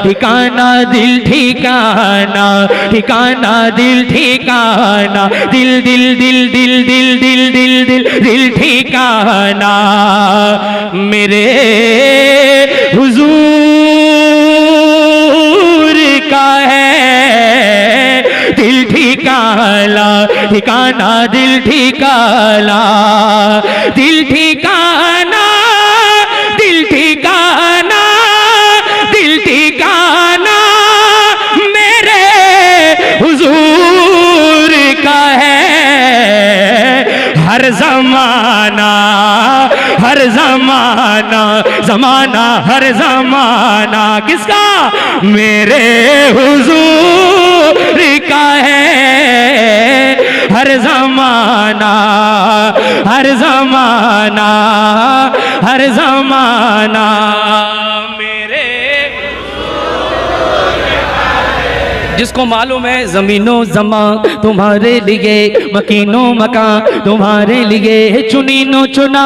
ठिकाना दिल ठिकाना, ठिकाना दिल ठिकाना, दिल दिल दिल दिल दिल दिल दिल दिल दिल ठिकाना मेरे हुजूर का है दिल ठिकाना, ठिकाना दिल ठिकाना, दिल ठिकाना, दिल ठिकाना, दिल ठिकाना मेरे हुजूर का है। हर जमाना, हर जमाना, जमाना हर जमाना किसका? मेरे हुजूर का है। हर जमाना, हर जमाना, हर जमाना मेरे। जिसको मालूम है ज़मीनो ज़मा तुम्हारे लिए, मकीनो मकान तुम्हारे लिए, चुनीनो चुना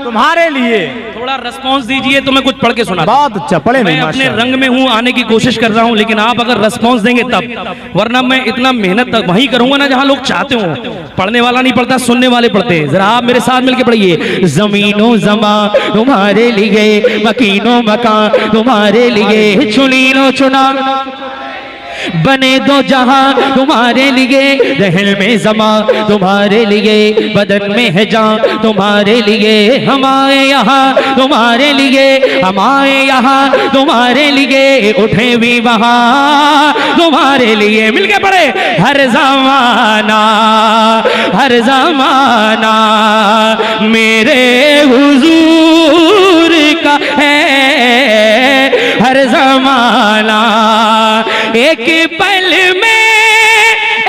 तुम्हारे लिए। थोड़ा रिस्पॉन्स दीजिए तो मैं कुछ पढ़ के सुना। बहुत अच्छा पढ़े। मैं अपने रंग में हूँ, आने की कोशिश कर रहा हूँ, लेकिन आप अगर रिस्पॉन्स देंगे तब, वरना मैं इतना मेहनत तक वहीं करूंगा ना जहां लोग चाहते हो। पढ़ने वाला नहीं पढ़ता, सुनने वाले पढ़ते हैं। जरा आप मेरे साथ मिलकर पढ़िए। ज़मीनो ज़मा तुम्हारे लिए, मकीनो मकान तुम्हारे लिए, चुनीनो चुना बने दो जहां तुम्हारे लिए, रहल में जमा तुम्हारे लिए, बदन में है जान तुम्हारे लिए, हमारे यहाँ तुम्हारे लिए, हमारे यहाँ तुम्हारे लिए, उठे भी वहां तुम्हारे लिए। मिलके पढ़े। हर जमाना, हर जमाना मेरे हुजूर का है। हर जमाना एक पल में,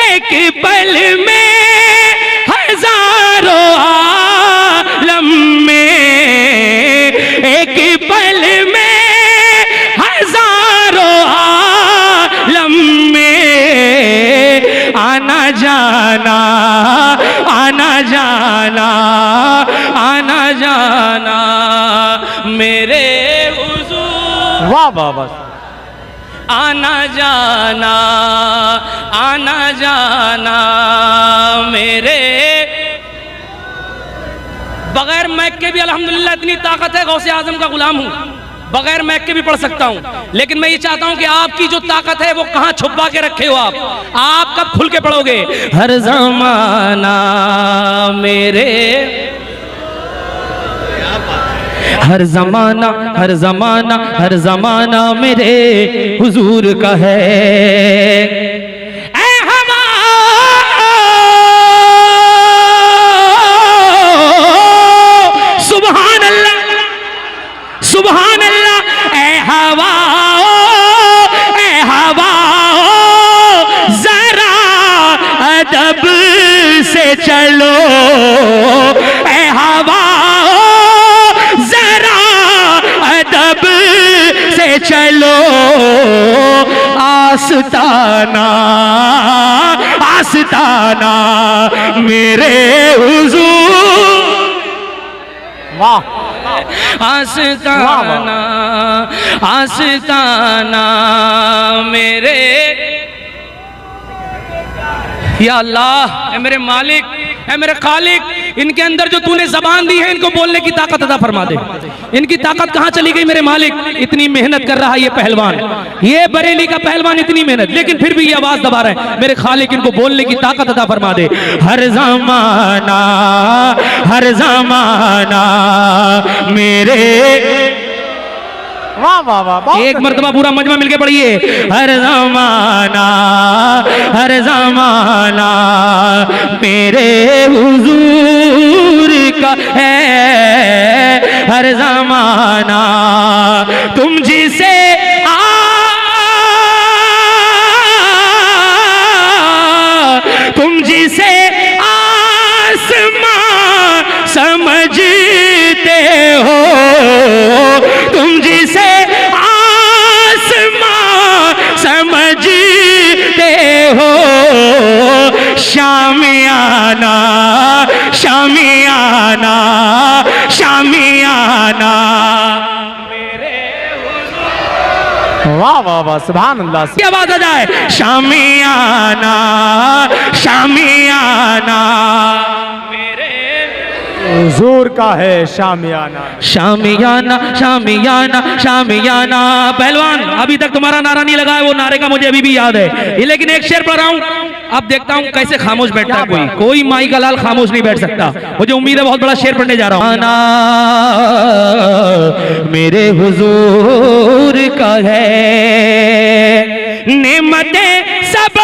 एक पल में हजारों आलम में, एक पल में हजारों आलम में आना जाना, आना जाना, आना जाना मेरे हुजूर। वाह वाह वाह। आना जाना, आना जाना मेरे। बगैर मैक के भी अल्हम्दुलिल्लाह इतनी ताकत है, गौसे आजम का गुलाम हूं, बगैर मैक के भी पढ़ सकता हूं। लेकिन मैं ये चाहता हूं कि आपकी जो ताकत है वो कहां छुपा के रखे हो आप कब खुल के पढ़ोगे? हर जमाना मेरे, हर जमाना, हर जमाना, हर जमाना मेरे हुजूर का है। ऐ हवा सुभान अल्लाह, सुभान अल्लाह। ऐ हवा, ऐ हवा जरा अदब से चलो, ऐ हवा अदब से चलो, आस्ताना, आस्ताना मेरे हुजूर। वाह। आस्ताना, आस्ताना मेरे। या अल्लाह, ऐ मेरे मालिक, ऐ मेरे खालिक, इनके अंदर जो तूने जबान दी है इनको बोलने की ताकत अता फरमा दे। इनकी ताकत कहां चली गई मेरे मालिक? इतनी मेहनत कर रहा है ये पहलवान, ये बरेली का पहलवान, इतनी मेहनत, लेकिन फिर भी ये आवाज दबा रहे हैं। मेरे खालिक इनको बोलने की ताकत अता फरमा दे। हर जमाना, हर जमाना मेरे। वाह वाह वाह। एक मर्तबा पूरा मजमा मिलके पढ़िए। हर जमाना, हर जमाना मेरे हुजूर का है। हर जमाना तुम जिसे तुम जिसे आसमां समझते हो, तुम जिसे आसमां समझते हो, शामियाना, शामियाना, शामियाना मेरे हुजूर। वाह वाह वाह सुभान अल्लाह। की आवाज आ जाए, शामियाना शामियाना मेरे हुजूर का है शामियाना। शामियाना शामियाना शामियाना। पहलवान अभी तक तुम्हारा नारा नहीं लगा है, वो नारे का मुझे अभी भी याद है, लेकिन एक शेर पढ़ रहा हूं, अब देखता हूं कैसे खामोश बैठता है कोई। कोई माई का लाल खामोश नहीं बैठ सकता। मुझे उम्मीद है बहुत बड़ा शेर पढ़ने जा रहा हूं। आना मेरे हुजूर का है, नेमतें सब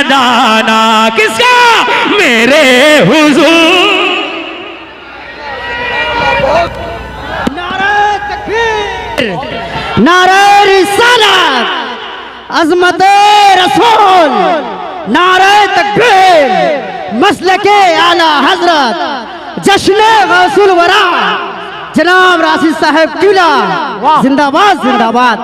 दाना किसका? मेरे हुजूर। नारे तकबीर, नारे रिसालत, अज़मते रसूल, नारे तकबीर, मसलके आला हजरत, जश्ने गौसुल वरा, जनाब राशिद साहब किला, जिंदाबाद जिंदाबाद।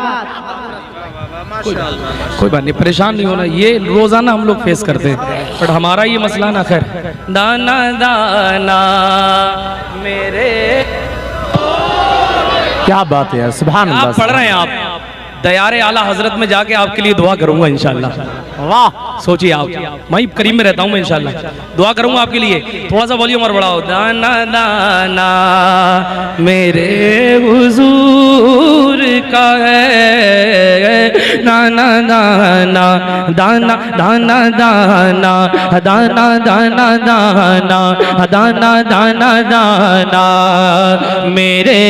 कोई बात नहीं, परेशान नहीं होना, ये रोजाना हम लोग फेस करते हैं, बट हमारा ये मसला ना। खैर, दाना दाना मेरे, क्या बात है यार, सुभान अल्लाह। आप पढ़ रहे हैं, आप दयारे आला हजरत में जाके आपके लिए दुआ करूंगा इंशाल्लाह। वाह, सोचिए आप, मैं करीब में रहता हूँ मैं इंशाल्लाह, दुआ करूंगा आपके लिए। थोड़ा सा वॉल्यूम और बढ़ाओ। दाना दाना मेरे हुजूर का है, दाना दाना दाना दाना दाना दाना दाना दाना दाना दाना दाना मेरे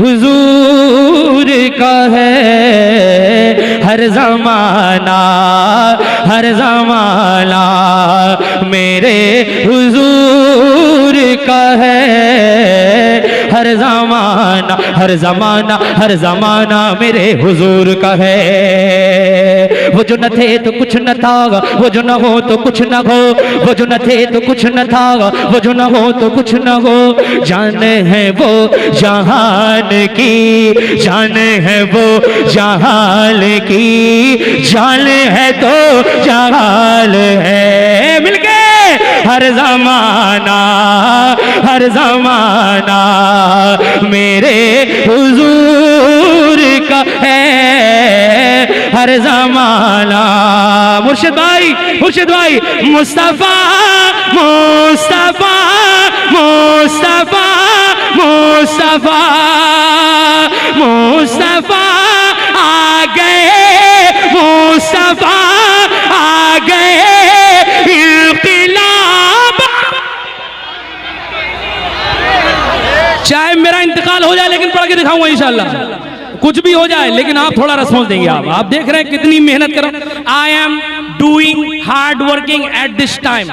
हुजूर का है, हर जमाना हर जमाना मेरे हुजूर का है, हर जमाना हर जमाना हर जमाना मेरे हुजूर का है। वो जो न थे तो कुछ न था, वो जो न हो तो कुछ न हो, वो जो न थे तो कुछ न था, वो जो न हो तो कुछ न हो। जान है वो जहान की, जान है वो जहान की, जान है तो जहाल है। मिलके हर जमाना मेरे हुजूर का है, हर जमाना। मुर्शिद भाई मुस्तफा मुस्तफा मुस्तफा मुस्तफा मुस्तफा आ गए, मुस्तफा आ गए, इंक़िलाब। चाहे मेरा इंतकाल हो जाए लेकिन पढ़ के दिखाऊंगा इंशाल्लाह, कुछ भी हो जाए, लेकिन आप थोड़ा रिस्पॉन्स देंगे। आप देख रहे हैं कितनी मेहनत कर रहा हूं। I am doing hard working at this time.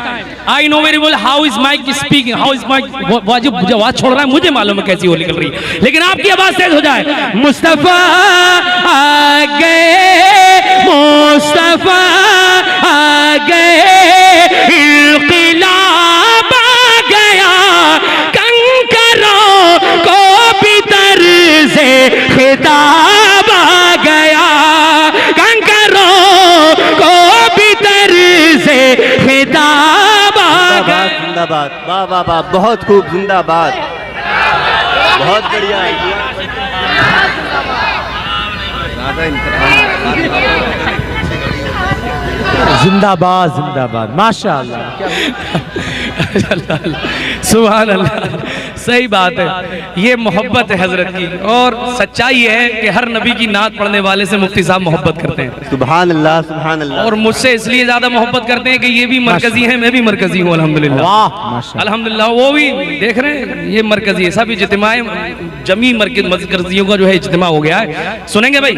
I know very well how is mic speaking, how is mic, जो आवाज छोड़ रहा है मुझे मालूम है कैसी वो निकल रही है, लेकिन आपकी आवाज तेज हो जाए। मुस्तफा आ गए, मुस्तफा आ गए, इंक़िलाब आ गया, कंकरों को भी तरज़े खिताब आ गया, कंकरों को भी तरज़े खिताब आ गया। जिंदाबाद, वाह वाह वाह, बहुत खूब, जिंदाबाद, बहुत बढ़िया है। जिंदाबाद जिंदाबाद, माशाअल्लाह। सुभान अल्लाह, सही बात है, ये मोहब्बत है हजरत की, और सच्चाई ये है कि हर नबी की नात पढ़ने वाले से मुफ्ती साहब मोहब्बत करते हैं, सुभान अल्लाह सुभान अल्लाह। और मुझसे इसलिए ज्यादा मोहब्बत करते हैं कि ये भी मरकजी है, मैं भी मरकजी हूँ अल्हम्दुलिल्लाह। वाह माशाअल्लाह। अल्हम्दुलिल्लाह, वो भी देख रहे हैं, ये मरकजी है, सब इज्तिमा जमी मरकजियों का जो है इज्तिमा हो गया है। सुनेंगे भाई?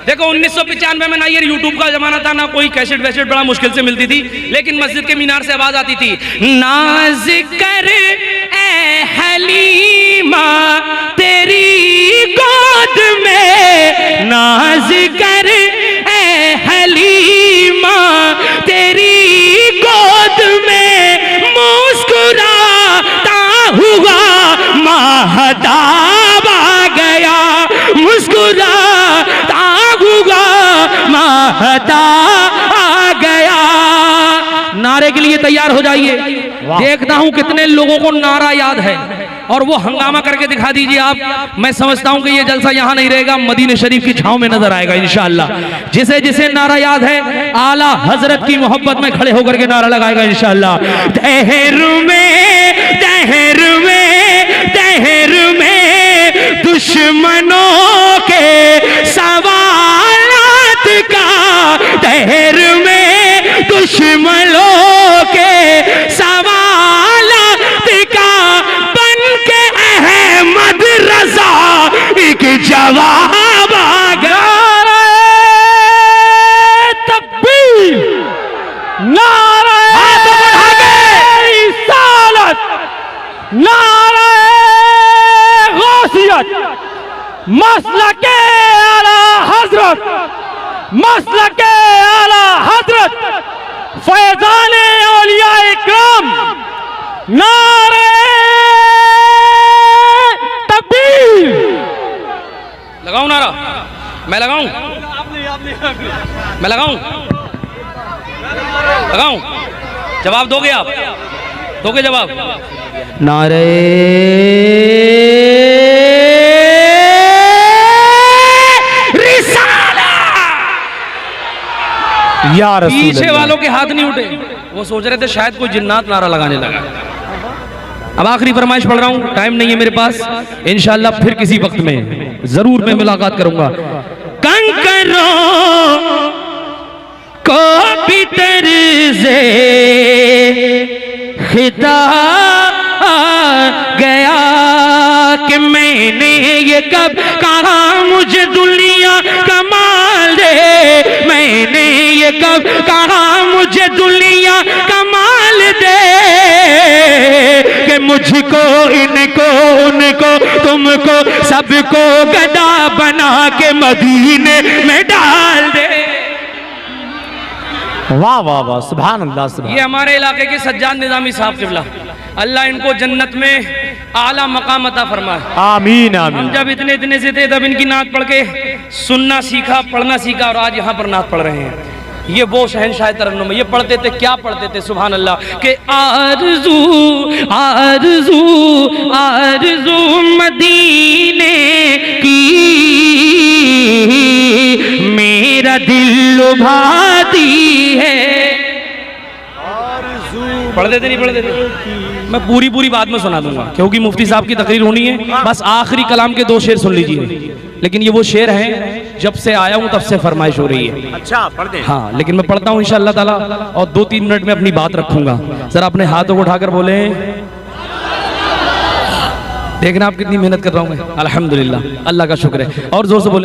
देखो 1995 में ना ये यूट्यूब का जमाना था, ना कोई कैसेट वैसेट, बड़ा मुश्किल से मिलती थी, लेकिन मस्जिद के मीनार से आवाज आती थी, नाज कर ए हलीमा तेरी गोद में, नाज कर ए हलीमा चाहता आ गया। नारे के लिए तैयार हो जाइए। देखता हूं कितने लोगों को नारा याद है और वो हंगामा करके दिखा दीजिए आप। मैं समझता हूं कि ये जलसा यहां नहीं रहेगा, मदीने शरीफ की छांव में नजर आएगा इंशाअल्लाह। जिसे जिसे नारा याद है आला हजरत की मोहब्बत में खड़े होकर के नारा लगाएगा इंशाअल्लाह। दहर में दहर में दहर में दुश्मनों के सवालात का, दहर में दुश्मनों के सवालात का बन के अहमद रजा एक जवाब आ गया। तकबीर, नारे रिसालत, नारे गौसियत, मसलके आला हजरत, मसलके आला हजरत फैजान औलिया इकराम, नारे तकबीर। लगाऊं नारा? मैं लगाऊं? मैं लगाऊं? लगाऊं? जवाब दोगे आप? दोगे जवाब? नारे रिसाला। या रसूल पीछे अल्लाह। वालों के हाथ नहीं उठे, वो सोच रहे थे शायद कोई जिन्नात नारा लगाने लगा। अब आखिरी फरमाइश पढ़ रहा हूं, टाइम नहीं है मेरे पास, इंशाअल्लाह फिर किसी वक्त में जरूर मैं मुलाकात करूंगा। कंकरों को भी तर्ज़े खिता गया कि मैंने ये कब कहा मुझे दुनिया कमाल दे, मैंने ये कब कहा मुझे दुनिया कमाल दे, कि मुझको इनको उनको तुमको सबको गदा बना के मदीने में डाल दे। वाह वाह वाह, सुभान अल्लाह, सुभान। ये हमारे इलाके के सज्जाद निजामी साहब किबला, अल्लाह इनको जन्नत में आला मकाम अता फरमाए। आमीन हम आमीन। जब इतने इतने से थे तब इनकी नात पढ़ के सुनना सीखा, पढ़ना सीखा और आज यहाँ पर नात पढ़ रहे हैं। ये वो शहनशाह तरन्नुम में ये पढ़ते थे, क्या पढ़ते थे सुभान अल्लाह, के आरज़ू आरज़ू आरज़ू मदीने की मेरा दिल लुभाती है। पढ़ते थे नहीं पढ़ते थे? मैं पूरी पूरी बात में सुना दूंगा क्योंकि मुफ्ती साहब की तकरीर होनी है। बस आखिरी कलाम के 2 शेर सुन लीजिए, लेकिन ये वो शेर हैं जब से आया हूं तब से फरमाइश हो रही है। अच्छा पढ़ दे। हाँ, लेकिन मैं पढ़ता हूँ इंशाअल्लाह ताला और 2-3 मिनट में अपनी बात रखूंगा। जरा अपने हाथों को उठाकर बोले, देखना आप कितनी मेहनत कर रहा हूं मैं। अल्हम्दुलिल्लाह, अल्लाह का शुक्र है। और जोर से बोले।